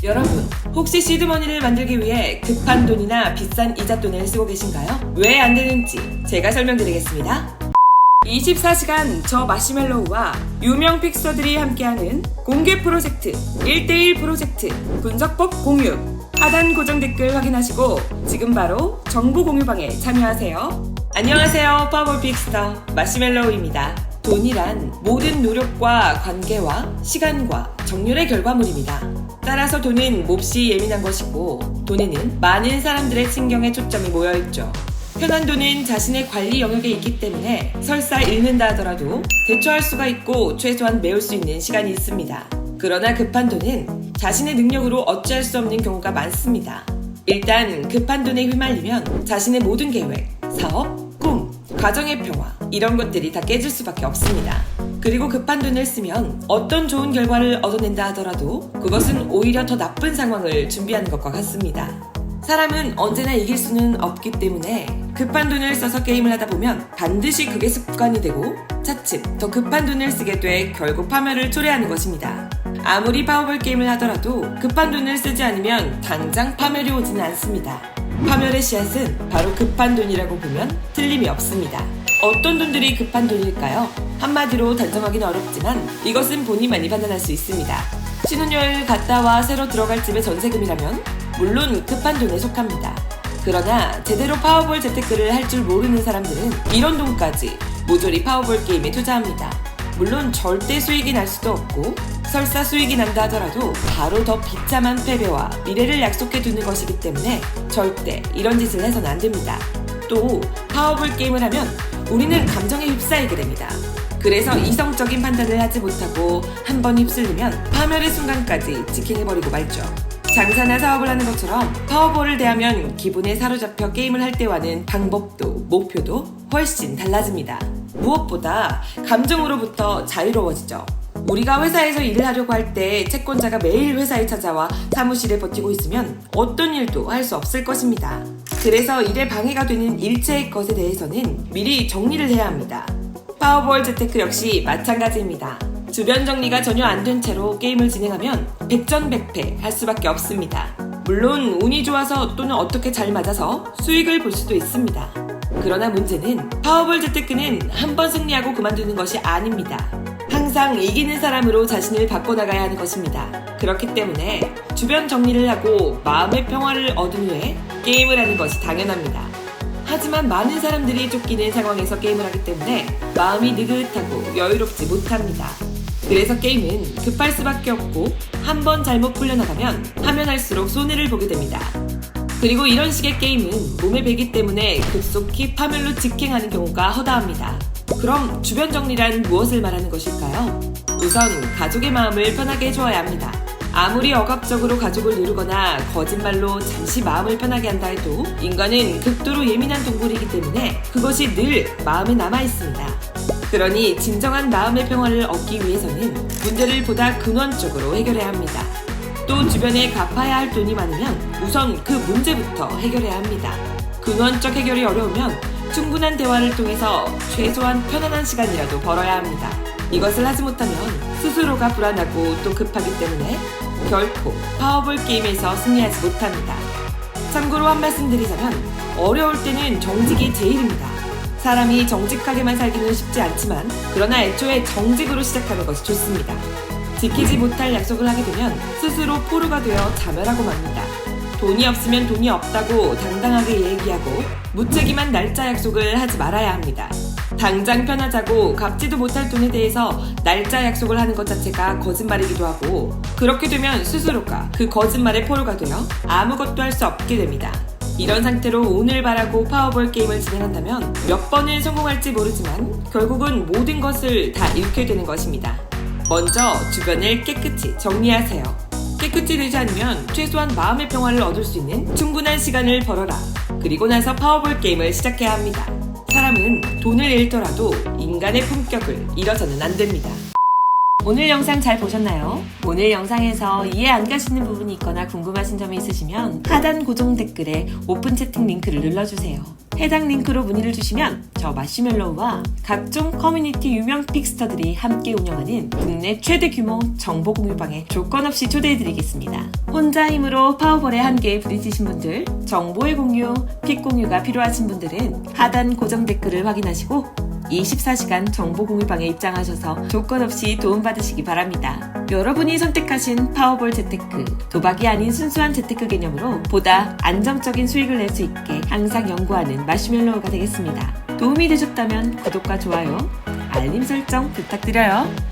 여러분, 혹시 시드머니를 만들기 위해 급한 돈이나 비싼 이잣돈을 쓰고 계신가요? 왜 안 되는지 제가 설명드리겠습니다. 24시간 저 마시멜로우와 유명 픽서들이 함께하는 공개 프로젝트 1대1 프로젝트 분석법 공유. 하단 고정 댓글 확인하시고 지금 바로 정보 공유방에 참여하세요. 안녕하세요. 파워볼 픽서 마시멜로우입니다. 돈이란 모든 노력과 관계와 시간과 정렬의 결과물입니다. 따라서 돈은 몹시 예민한 것이고 돈에는 많은 사람들의 신경에 초점이 모여있죠. 편한 돈은 자신의 관리 영역에 있기 때문에 설사 잃는다 하더라도 대처할 수가 있고 최소한 메울 수 있는 시간이 있습니다. 그러나 급한 돈은 자신의 능력으로 어찌할 수 없는 경우가 많습니다. 일단 급한 돈에 휘말리면 자신의 모든 계획, 사업, 꿈, 가정의 평화 이런 것들이 다 깨질 수밖에 없습니다. 그리고 급한 돈을 쓰면 어떤 좋은 결과를 얻어낸다 하더라도 그것은 오히려 더 나쁜 상황을 준비하는 것과 같습니다. 사람은 언제나 이길 수는 없기 때문에 급한 돈을 써서 게임을 하다 보면 반드시 그게 습관이 되고 차츰 더 급한 돈을 쓰게 돼 결국 파멸을 초래하는 것입니다. 아무리 파워볼 게임을 하더라도 급한 돈을 쓰지 않으면 당장 파멸이 오지는 않습니다. 파멸의 씨앗은 바로 급한 돈이라고 보면 틀림이 없습니다. 어떤 돈들이 급한 돈일까요? 한마디로 단정하기는 어렵지만 이것은 본인만이 판단할 수 있습니다. 신혼여행을 갔다 와 새로 들어갈 집의 전세금이라면 물론 급한 돈에 속합니다. 그러나 제대로 파워볼 재테크를 할 줄 모르는 사람들은 이런 돈까지 모조리 파워볼 게임에 투자합니다. 물론 절대 수익이 날 수도 없고 설사 수익이 난다 하더라도 바로 더 비참한 패배와 미래를 약속해 두는 것이기 때문에 절대 이런 짓을 해서는 안 됩니다. 또 파워볼 게임을 하면 우리는 감정에 휩싸이게 됩니다. 그래서 이성적인 판단을 하지 못하고 한 번 휩쓸리면 파멸의 순간까지 직행해버리고 말죠. 장사나 사업을 하는 것처럼 파워볼을 대하면 기분에 사로잡혀 게임을 할 때와는 방법도 목표도 훨씬 달라집니다. 무엇보다 감정으로부터 자유로워지죠. 우리가 회사에서 일을 하려고 할 때 채권자가 매일 회사에 찾아와 사무실에 버티고 있으면 어떤 일도 할 수 없을 것입니다. 그래서 일에 방해가 되는 일체의 것에 대해서는 미리 정리를 해야 합니다. 파워볼 재테크 역시 마찬가지입니다. 주변 정리가 전혀 안 된 채로 게임을 진행하면 백전백패 할 수밖에 없습니다. 물론 운이 좋아서 또는 어떻게 잘 맞아서 수익을 볼 수도 있습니다. 그러나 문제는 파워볼 재테크는 한 번 승리하고 그만두는 것이 아닙니다. 항상 이기는 사람으로 자신을 바꿔나가야 하는 것입니다. 그렇기 때문에 주변 정리를 하고 마음의 평화를 얻은 후에 게임을 하는 것이 당연합니다. 하지만 많은 사람들이 쫓기는 상황에서 게임을 하기 때문에 마음이 느긋하고 여유롭지 못합니다. 그래서 게임은 급할 수밖에 없고 한 번 잘못 풀려나가면 하면 할수록 손해를 보게 됩니다. 그리고 이런 식의 게임은 몸에 배기 때문에 급속히 파멸로 직행하는 경우가 허다합니다. 그럼 주변 정리란 무엇을 말하는 것일까요? 우선 가족의 마음을 편하게 해주어야 합니다. 아무리 억압적으로 가족을 누르거나 거짓말로 잠시 마음을 편하게 한다 해도 인간은 극도로 예민한 동물이기 때문에 그것이 늘 마음에 남아있습니다. 그러니 진정한 마음의 평화를 얻기 위해서는 문제를 보다 근원적으로 해결해야 합니다. 또 주변에 갚아야 할 돈이 많으면 우선 그 문제부터 해결해야 합니다. 근원적 해결이 어려우면 충분한 대화를 통해서 최소한 편안한 시간이라도 벌어야 합니다. 이것을 하지 못하면 스스로가 불안하고 또 급하기 때문에 결코 파워볼 게임에서 승리하지 못합니다. 참고로 한 말씀 드리자면 어려울 때는 정직이 제일입니다. 사람이 정직하게만 살기는 쉽지 않지만 그러나 애초에 정직으로 시작하는 것이 좋습니다. 지키지 못할 약속을 하게 되면 스스로 포로가 되어 자멸하고 맙니다. 돈이 없으면 돈이 없다고 당당하게 얘기하고 무책임한 날짜 약속을 하지 말아야 합니다. 당장 편하자고 갚지도 못할 돈에 대해서 날짜 약속을 하는 것 자체가 거짓말이기도 하고 그렇게 되면 스스로가 그 거짓말의 포로가 되어 아무것도 할 수 없게 됩니다. 이런 상태로 오늘 바라고 파워볼 게임을 진행한다면 몇 번을 성공할지 모르지만 결국은 모든 것을 다 잃게 되는 것입니다. 먼저 주변을 깨끗이 정리하세요. 깨끗이 되지 않으면 최소한 마음의 평화를 얻을 수 있는 충분한 시간을 벌어라. 그리고 나서 파워볼 게임을 시작해야 합니다. 사람은 돈을 잃더라도 인간의 품격을 잃어서는 안 됩니다. 오늘 영상 잘 보셨나요? 오늘 영상에서 이해 안 가시는 부분이 있거나 궁금하신 점이 있으시면 하단 고정 댓글에 오픈 채팅 링크를 눌러주세요. 해당 링크로 문의를 주시면 저 마시멜로우와 각종 커뮤니티 유명 픽스터들이 함께 운영하는 국내 최대 규모 정보 공유방에 조건 없이 초대해드리겠습니다. 혼자 힘으로 파워볼의 한계에 부딪히신 분들, 정보의 공유, 픽 공유가 필요하신 분들은 하단 고정 댓글을 확인하시고 24시간 정보 공유방에 입장하셔서 조건 없이 도움받으시기 바랍니다. 여러분이 선택하신 파워볼 재테크, 도박이 아닌 순수한 재테크 개념으로 보다 안정적인 수익을 낼 수 있게 항상 연구하는 마시멜로우가 되겠습니다. 도움이 되셨다면 구독과 좋아요, 알림 설정 부탁드려요.